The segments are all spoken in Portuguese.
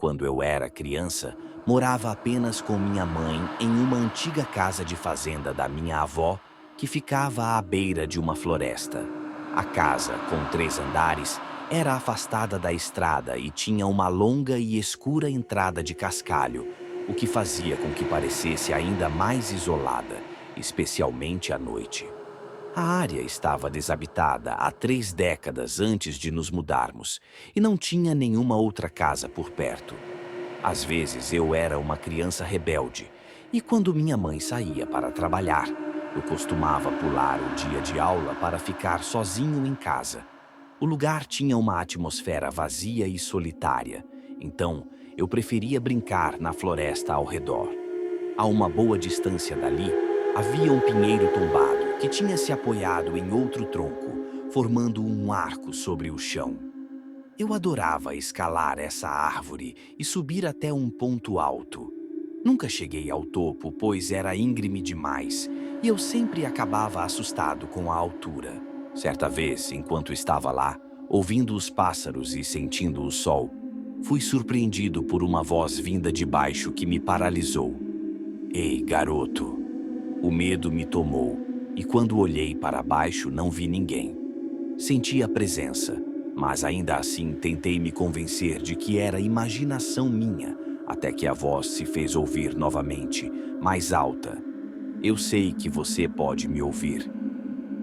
Quando eu era criança, morava apenas com minha mãe em uma antiga casa de fazenda da minha avó, que ficava à beira de uma floresta. A casa, com 3 andares, era afastada da estrada e tinha uma longa e escura entrada de cascalho, o que fazia com que parecesse ainda mais isolada, especialmente à noite. A área estava desabitada há 3 décadas antes de nos mudarmos e não tinha nenhuma outra casa por perto. Às vezes eu era uma criança rebelde e quando minha mãe saía para trabalhar, eu costumava pular o dia de aula para ficar sozinho em casa. O lugar tinha uma atmosfera vazia e solitária, então eu preferia brincar na floresta ao redor. A uma boa distância dali, havia um pinheiro tombado que tinha se apoiado em outro tronco, formando um arco sobre o chão. Eu adorava escalar essa árvore e subir até um ponto alto. Nunca cheguei ao topo, pois era íngreme demais, e eu sempre acabava assustado com a altura. Certa vez, enquanto estava lá, ouvindo os pássaros e sentindo o sol, fui surpreendido por uma voz vinda de baixo que me paralisou. Ei, garoto! O medo me tomou, e quando olhei para baixo não vi ninguém. Senti a presença, mas ainda assim tentei me convencer de que era imaginação minha, até que a voz se fez ouvir novamente, mais alta. Eu sei que você pode me ouvir.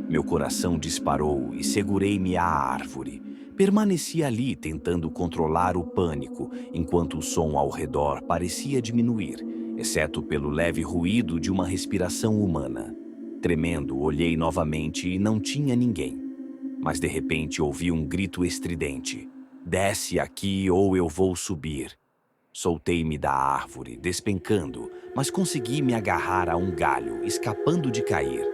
Meu coração disparou e segurei-me à árvore. Permaneci ali tentando controlar o pânico, enquanto o som ao redor parecia diminuir, exceto pelo leve ruído de uma respiração humana. Tremendo, olhei novamente e não tinha ninguém. Mas de repente ouvi um grito estridente. Desce aqui ou eu vou subir. Soltei-me da árvore, despencando, mas consegui me agarrar a um galho, escapando de cair.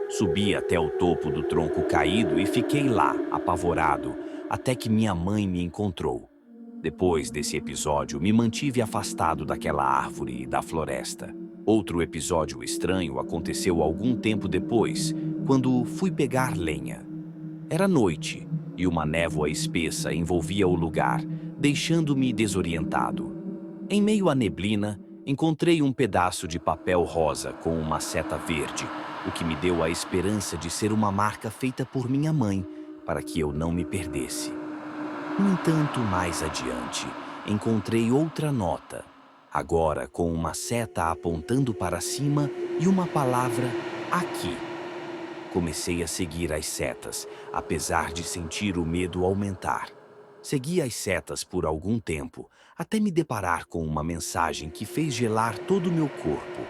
Subi até o topo do tronco caído e fiquei lá, apavorado, até que minha mãe me encontrou. Depois desse episódio, me mantive afastado daquela árvore e da floresta. Outro episódio estranho aconteceu algum tempo depois, quando fui pegar lenha. Era noite e uma névoa espessa envolvia o lugar, deixando-me desorientado. Em meio à neblina, encontrei um pedaço de papel rosa com uma seta verde, o que me deu a esperança de ser uma marca feita por minha mãe, para que eu não me perdesse. No entanto, mais adiante, encontrei outra nota, agora com uma seta apontando para cima e uma palavra aqui. Comecei a seguir as setas, apesar de sentir o medo aumentar. Segui as setas por algum tempo, até me deparar com uma mensagem que fez gelar todo o meu corpo.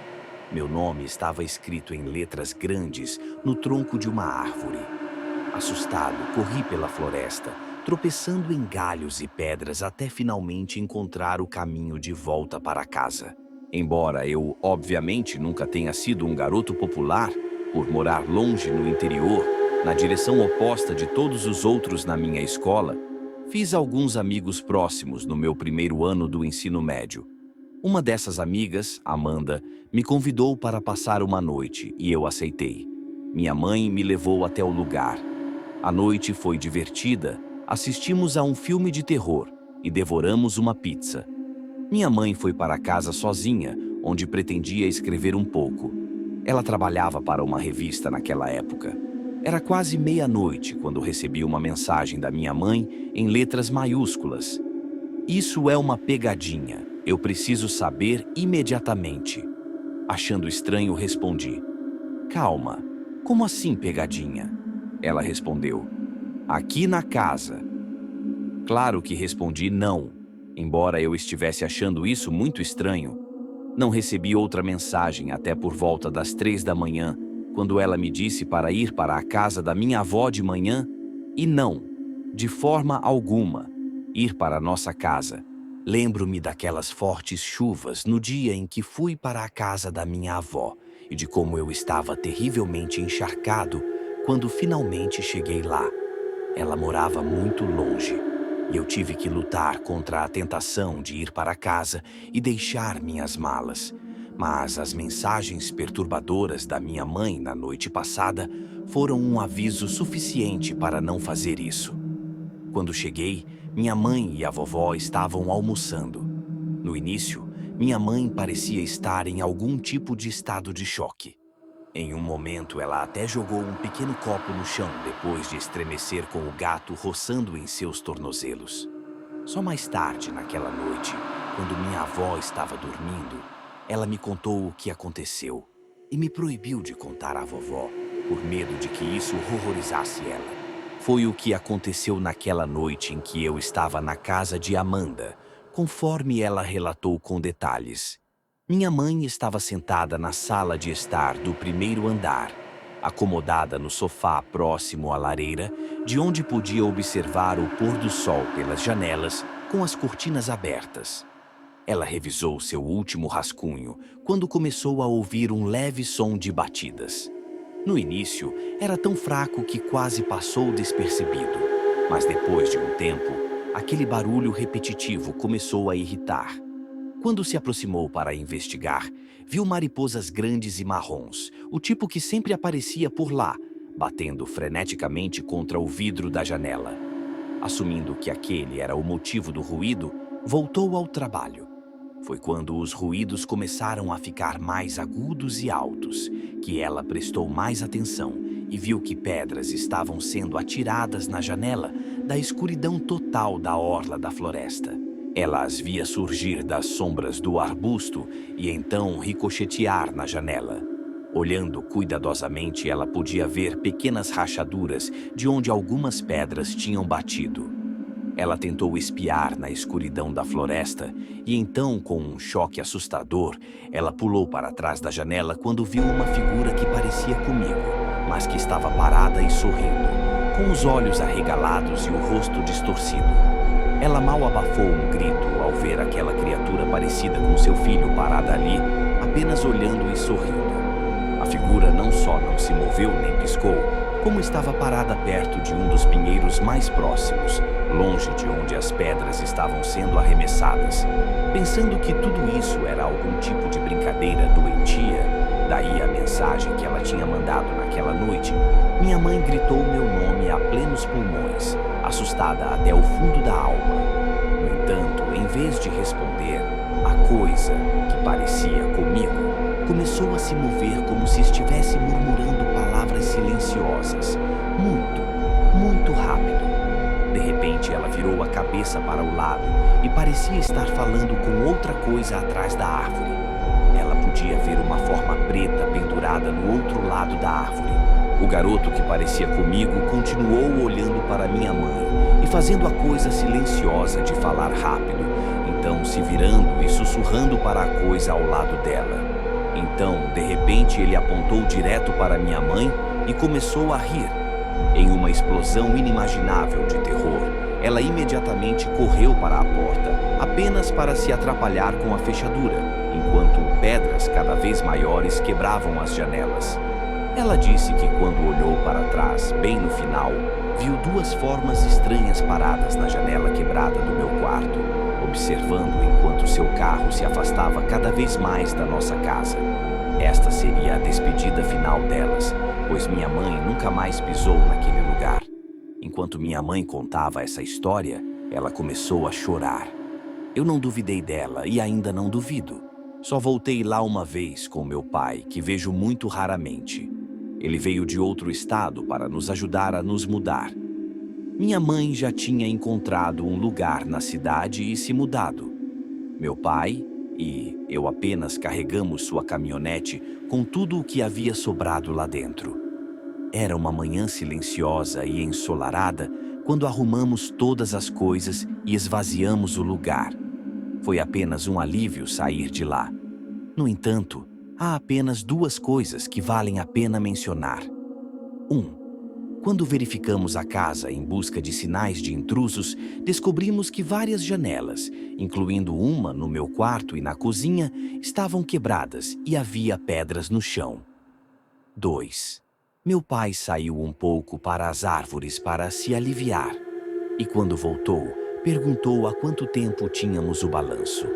Meu nome estava escrito em letras grandes no tronco de uma árvore. Assustado, corri pela floresta, tropeçando em galhos e pedras até finalmente encontrar o caminho de volta para casa. Embora eu, obviamente, nunca tenha sido um garoto popular, por morar longe no interior, na direção oposta de todos os outros na minha escola, fiz alguns amigos próximos no meu primeiro ano do ensino médio. Uma dessas amigas, Amanda, me convidou para passar uma noite e eu aceitei. Minha mãe me levou até o lugar. A noite foi divertida, assistimos a um filme de terror e devoramos uma pizza. Minha mãe foi para casa sozinha, onde pretendia escrever um pouco. Ela trabalhava para uma revista naquela época. Era quase meia-noite quando recebi uma mensagem da minha mãe em letras maiúsculas. Isso é uma pegadinha. Eu preciso saber imediatamente. Achando estranho, respondi. Calma, como assim pegadinha? Ela respondeu. Aqui na casa. Claro que respondi não, embora eu estivesse achando isso muito estranho. Não recebi outra mensagem até por volta das 3 da manhã, quando ela me disse para ir para a casa da minha avó de manhã, e não, de forma alguma, ir para a nossa casa. Lembro-me daquelas fortes chuvas no dia em que fui para a casa da minha avó e de como eu estava terrivelmente encharcado quando finalmente cheguei lá. Ela morava muito longe e eu tive que lutar contra a tentação de ir para casa e deixar minhas malas. Mas as mensagens perturbadoras da minha mãe na noite passada foram um aviso suficiente para não fazer isso. Quando cheguei, minha mãe e a vovó estavam almoçando. No início, minha mãe parecia estar em algum tipo de estado de choque. Em um momento, ela até jogou um pequeno copo no chão depois de estremecer com o gato roçando em seus tornozelos. Só mais tarde, naquela noite, quando minha avó estava dormindo, ela me contou o que aconteceu e me proibiu de contar à vovó, por medo de que isso horrorizasse ela. Foi o que aconteceu naquela noite em que eu estava na casa de Amanda, conforme ela relatou com detalhes. Minha mãe estava sentada na sala de estar do primeiro andar, acomodada no sofá próximo à lareira, de onde podia observar o pôr do sol pelas janelas com as cortinas abertas. Ela revisou seu último rascunho quando começou a ouvir um leve som de batidas. No início, era tão fraco que quase passou despercebido, mas depois de um tempo, aquele barulho repetitivo começou a irritar. Quando se aproximou para investigar, viu mariposas grandes e marrons, o tipo que sempre aparecia por lá, batendo freneticamente contra o vidro da janela. Assumindo que aquele era o motivo do ruído, voltou ao trabalho. Foi quando os ruídos começaram a ficar mais agudos e altos, que ela prestou mais atenção e viu que pedras estavam sendo atiradas na janela da escuridão total da orla da floresta. Ela as via surgir das sombras do arbusto e então ricochetear na janela. Olhando cuidadosamente, ela podia ver pequenas rachaduras de onde algumas pedras tinham batido. Ela tentou espiar na escuridão da floresta e então, com um choque assustador, ela pulou para trás da janela quando viu uma figura que parecia comigo, mas que estava parada e sorrindo, com os olhos arregalados e o rosto distorcido. Ela mal abafou um grito ao ver aquela criatura parecida com seu filho parada ali, apenas olhando e sorrindo. A figura não só não se moveu nem piscou, como estava parada perto de um dos pinheiros mais próximos, longe de onde as pedras estavam sendo arremessadas. Pensando que tudo isso era algum tipo de brincadeira doentia, daí a mensagem que ela tinha mandado naquela noite, minha mãe gritou meu nome a plenos pulmões, assustada até o fundo da alma. No entanto, em vez de responder, a coisa, que parecia comigo, começou a se mover como se estivesse murmurando palavras silenciosas, muito rápido. De repente, ela virou a cabeça para o lado e parecia estar falando com outra coisa atrás da árvore. Ela podia ver uma forma preta pendurada no outro lado da árvore. O garoto que parecia comigo continuou olhando para minha mãe e fazendo a coisa silenciosa de falar rápido, então se virando e sussurrando para a coisa ao lado dela. Então, de repente, ele apontou direto para minha mãe e começou a rir. Em uma explosão inimaginável de terror, ela imediatamente correu para a porta, apenas para se atrapalhar com a fechadura, enquanto pedras cada vez maiores quebravam as janelas. Ela disse que quando olhou para trás, bem no final, viu duas formas estranhas paradas na janela quebrada do meu quarto, observando enquanto seu carro se afastava cada vez mais da nossa casa. Esta seria a despedida final delas, pois minha mãe nunca mais pisou naquele lugar. Enquanto minha mãe contava essa história, ela começou a chorar. Eu não duvidei dela e ainda não duvido. Só voltei lá uma vez com meu pai, que vejo muito raramente. Ele veio de outro estado para nos ajudar a nos mudar. Minha mãe já tinha encontrado um lugar na cidade e se mudado. Meu pai e eu apenas carregamos sua caminhonete com tudo o que havia sobrado lá dentro. Era uma manhã silenciosa e ensolarada quando arrumamos todas as coisas e esvaziamos o lugar. Foi apenas um alívio sair de lá. No entanto, há apenas duas coisas que valem a pena mencionar. 1. Quando verificamos a casa em busca de sinais de intrusos, descobrimos que várias janelas, incluindo uma no meu quarto e na cozinha, estavam quebradas e havia pedras no chão. 2. Meu pai saiu um pouco para as árvores para se aliviar. E quando voltou, perguntou há quanto tempo tínhamos o balanço.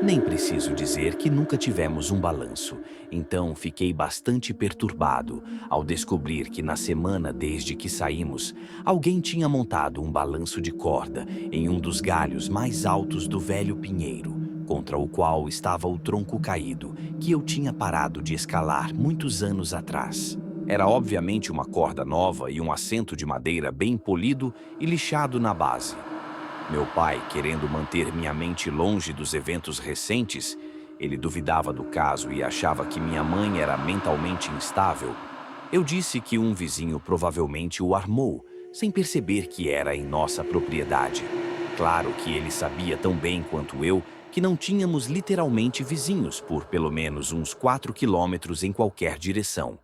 Nem preciso dizer que nunca tivemos um balanço, então fiquei bastante perturbado ao descobrir que na semana desde que saímos, alguém tinha montado um balanço de corda em um dos galhos mais altos do velho pinheiro, contra o qual estava o tronco caído, que eu tinha parado de escalar muitos anos atrás. Era obviamente uma corda nova e um assento de madeira bem polido e lixado na base. Meu pai, querendo manter minha mente longe dos eventos recentes, ele duvidava do caso e achava que minha mãe era mentalmente instável. Eu disse que um vizinho provavelmente o armou, sem perceber que era em nossa propriedade. Claro que ele sabia tão bem quanto eu que não tínhamos literalmente vizinhos por pelo menos uns 4 quilômetros em qualquer direção.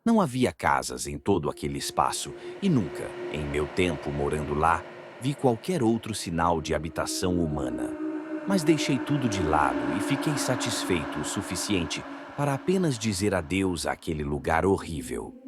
Não havia casas em todo aquele espaço e nunca, em meu tempo morando lá, vi qualquer outro sinal de habitação humana. Mas deixei tudo de lado e fiquei satisfeito o suficiente para apenas dizer adeus àquele lugar horrível.